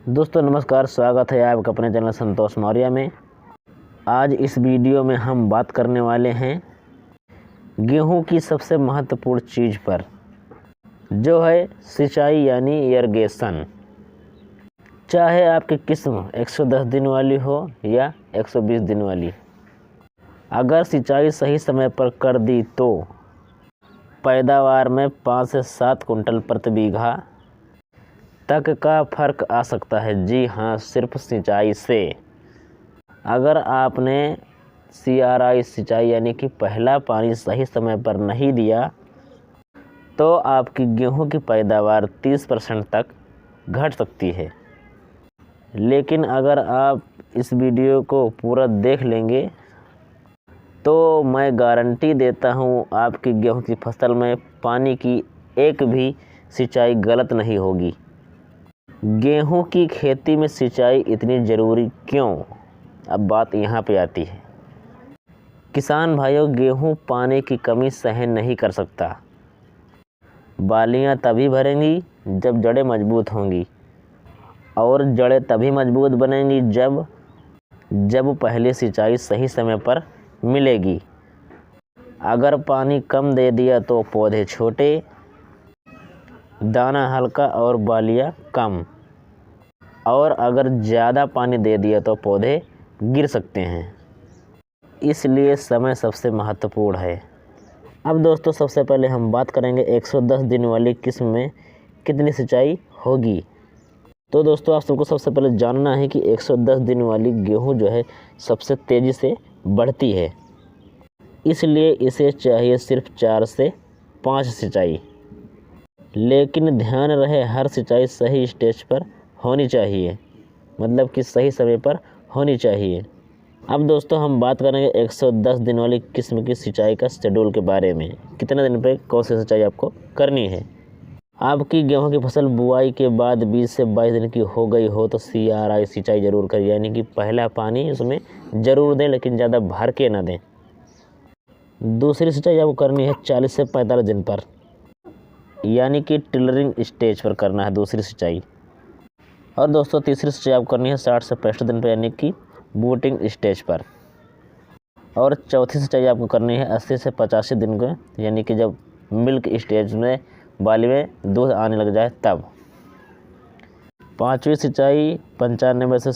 दोस्तों नमस्कार, स्वागत है आपका अपने चैनल संतोष मौर्य में। आज इस वीडियो में हम बात करने वाले हैं गेहूं की सबसे महत्वपूर्ण चीज़ पर, जो है सिंचाई यानी इरिगेशन। चाहे आपकी किस्म 110 दिन वाली हो या 120 दिन वाली, अगर सिंचाई सही समय पर कर दी तो पैदावार में 5 से 7 कुंटल प्रति बीघा तक का फर्क आ सकता है। जी हाँ, सिर्फ सिंचाई से। अगर आपने CRI सिंचाई यानी कि पहला पानी सही समय पर नहीं दिया तो आपकी गेहूं की पैदावार 30% तक घट सकती है। लेकिन अगर आप इस वीडियो को पूरा देख लेंगे तो मैं गारंटी देता हूँ आपकी गेहूं की फसल में पानी की एक भी सिंचाई गलत नहीं होगी। गेहूं की खेती में सिंचाई इतनी ज़रूरी क्यों? अब बात यहाँ पे आती है। किसान भाइयों, गेहूं पानी की कमी सहन नहीं कर सकता। बालियाँ तभी भरेंगी जब जड़ें मजबूत होंगी, और जड़ें तभी मजबूत बनेंगी जब पहले सिंचाई सही समय पर मिलेगी। अगर पानी कम दे दिया तो पौधे छोटे, दाना हल्का और बालियाँ कम, और अगर ज़्यादा पानी दे दिया तो पौधे गिर सकते हैं। इसलिए समय सबसे महत्वपूर्ण है। अब दोस्तों सबसे पहले हम बात करेंगे 110 दिन वाली किस्म में कितनी सिंचाई होगी। तो दोस्तों आप सबको सबसे पहले जानना है कि 110 दिन वाली गेहूं जो है सबसे तेज़ी से बढ़ती है, इसलिए इसे चाहिए सिर्फ 4 से 5 सिंचाई। लेकिन ध्यान रहे, हर सिंचाई सही स्टेज पर होनी चाहिए, मतलब कि सही समय पर होनी चाहिए। अब दोस्तों हम बात करेंगे 110 दिन वाली किस्म की सिंचाई का शेड्यूल के बारे में। कितने दिन पे कौन सी सिंचाई आपको करनी है। आपकी गेहूं की फसल बुआई के बाद 20 से 22 दिन की हो गई हो तो CRI सिंचाई ज़रूर करें, यानी कि पहला पानी उसमें ज़रूर दें, लेकिन ज़्यादा भर के ना दें। दूसरी सिंचाई आपको करनी है 40 से 45 दिन पर, यानी कि टिलरिंग स्टेज पर करना है दूसरी सिंचाई। और दोस्तों तीसरी सिंचाई आपको करनी है 60 से 65 दिन पर, यानी कि बूटिंग स्टेज पर। और चौथी सिंचाई आपको करनी है 80 से 85 दिन को, यानी कि जब मिल्क स्टेज में बाली में दूध आने लग जाए तब। पांचवी सिंचाई 95 से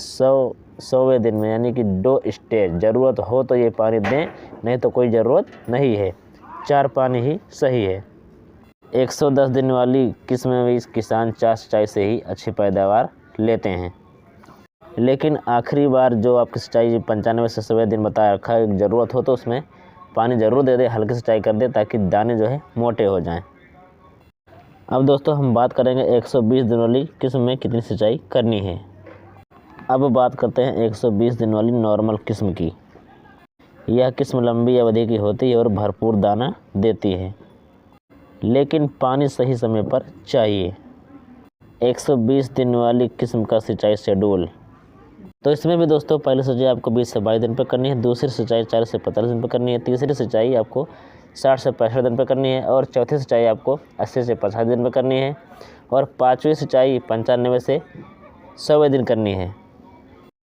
100वें दिन में, यानी कि डो स्टेज। ज़रूरत हो तो ये पानी दें, नहीं तो कोई ज़रूरत नहीं है। 4 पानी ही सही है। 110 दिन वाली किस्म में भी किसान 4 सिंचाई से ही अच्छी पैदावार लेते हैं। लेकिन आखिरी बार जो आपकी सिंचाई 95 से 100वें दिन बता रखा है, ज़रूरत हो तो उसमें पानी ज़रूर दे दे, हल्की सिंचाई कर दे, ताकि दाने जो है मोटे हो जाएं। अब दोस्तों हम बात करेंगे 120 दिन वाली किस्म में कितनी सिंचाई करनी है। अब बात करते हैं 120 दिन वाली नॉर्मल किस्म की। यह किस्म लंबी अवधि की होती है और भरपूर दाना देती है, लेकिन पानी सही समय पर चाहिए। 120 दिन वाली किस्म का सिंचाई शेड्यूल। तो इसमें भी दोस्तों पहली सिंचाई आपको 20 से 22 दिन पर करनी है, दूसरी सिंचाई 40 से 45 दिन पर करनी है, तीसरी सिंचाई आपको 60 से 65 दिन पर करनी है, और चौथी सिंचाई आपको 80 से 50 दिन पर करनी है, और पाँचवीं सिंचाई 95 से 100वें दिन करनी है।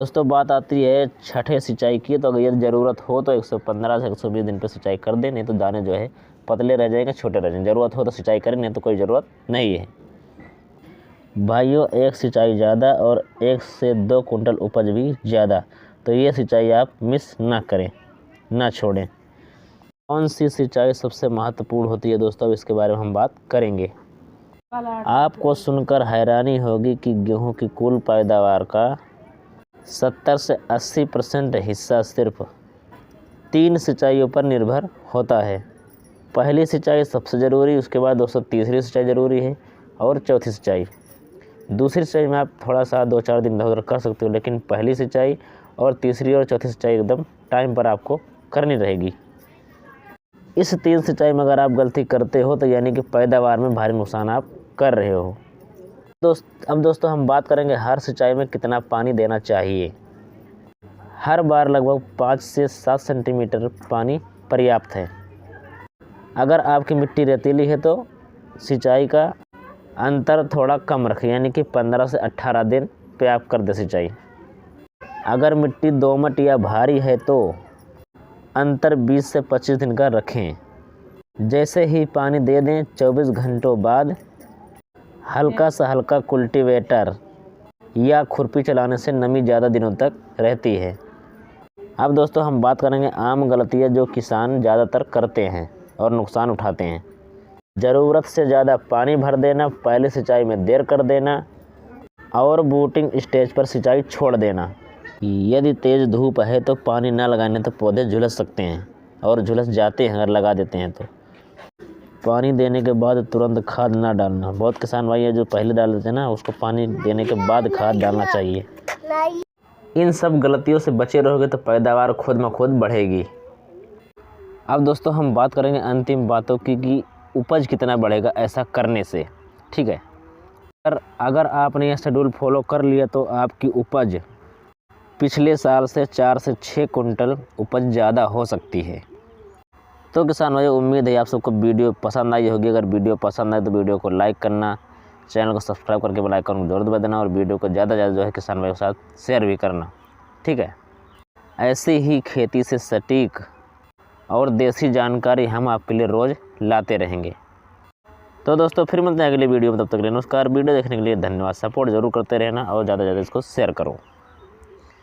दोस्तों बात आती है छठे सिंचाई की। तो अगर यदि ज़रूरत हो तो 115 से 120 दिन पर सिंचाई कर दें, नहीं तो दाने जो है पतले रह जाएंगे, छोटे रह जाएंगे। ज़रूरत हो तो सिंचाई करें, नहीं तो कोई ज़रूरत नहीं है। भाइयों, एक सिंचाई ज़्यादा और 1 से 2 कुंटल उपज भी ज़्यादा, तो ये सिंचाई आप मिस ना करें, ना छोड़ें। कौन सी सिंचाई सबसे महत्वपूर्ण होती है दोस्तों, इसके बारे में हम बात करेंगे। आपको सुनकर हैरानी होगी कि गेहूं की कुल पैदावार का 70 से 80% हिस्सा सिर्फ 3 सिंचाइयों पर निर्भर होता है। पहली सिंचाई सबसे ज़रूरी, उसके बाद दोस्तों तीसरी सिंचाई ज़रूरी है, और चौथी सिंचाई। दूसरी सिंचाई में आप थोड़ा सा 2-4 दिन इधर कर सकते हो, लेकिन पहली सिंचाई और तीसरी और चौथी सिंचाई एकदम टाइम पर आपको करनी रहेगी। इस 3 सिंचाई में अगर आप गलती करते हो तो यानी कि पैदावार में भारी नुकसान आप कर रहे हो। अब दोस्तों हम बात करेंगे हर सिंचाई में कितना पानी देना चाहिए। हर बार लगभग 5 से 7 सेंटीमीटर पानी पर्याप्त है। अगर आपकी मिट्टी रेतीली है तो सिंचाई का अंतर थोड़ा कम रखें, यानी कि 15 से 18 दिन पे आप कर दें सिंचाई। अगर मिट्टी दोमट या भारी है तो अंतर 20 से 25 दिन का रखें। जैसे ही पानी दे दें 24 घंटों बाद हल्का सा हल्का कल्टीवेटर या खुरपी चलाने से नमी ज़्यादा दिनों तक रहती है। अब दोस्तों हम बात करेंगे आम गलतियाँ जो किसान ज़्यादातर करते हैं और नुकसान उठाते हैं। ज़रूरत से ज़्यादा पानी भर देना, पहले सिंचाई में देर कर देना और बूटिंग स्टेज पर सिंचाई छोड़ देना। यदि तेज़ धूप है तो पानी ना लगाने तो पौधे झुलस सकते हैं और झुलस जाते हैं अगर लगा देते हैं तो। पानी देने के बाद तुरंत खाद ना डालना। बहुत किसान भाई है जो पहले डाल देते हैं ना, उसको पानी देने के बाद खाद डालना चाहिए। इन सब गलतियों से बचे रहोगे तो पैदावार खुद ब खुद बढ़ेगी। अब दोस्तों हम बात करेंगे अंतिम बातों की कि उपज कितना बढ़ेगा ऐसा करने से, ठीक है। अगर आपने यह शेड्यूल फॉलो कर लिया तो आपकी उपज पिछले साल से 4 से 6 कुंटल उपज ज़्यादा हो सकती है। तो किसान भाई उम्मीद है आप सबको वीडियो पसंद आई होगी। अगर वीडियो पसंद आए तो वीडियो को लाइक करना, चैनल को सब्सक्राइब करके बेल आइकन को जरूर दबा देना और वीडियो को ज़्यादा ज़्यादा जो है किसान भाई के साथ शेयर भी करना, ठीक है। ऐसे ही खेती से सटीक और देसी जानकारी हम आपके लिए रोज़ लाते रहेंगे। तो दोस्तों फिर मिलते हैं अगले वीडियो में, तब तक के लिए नमस्कार। वीडियो देखने के लिए धन्यवाद। सपोर्ट जरूर करते रहना और ज़्यादा से ज़्यादा इसको शेयर करो।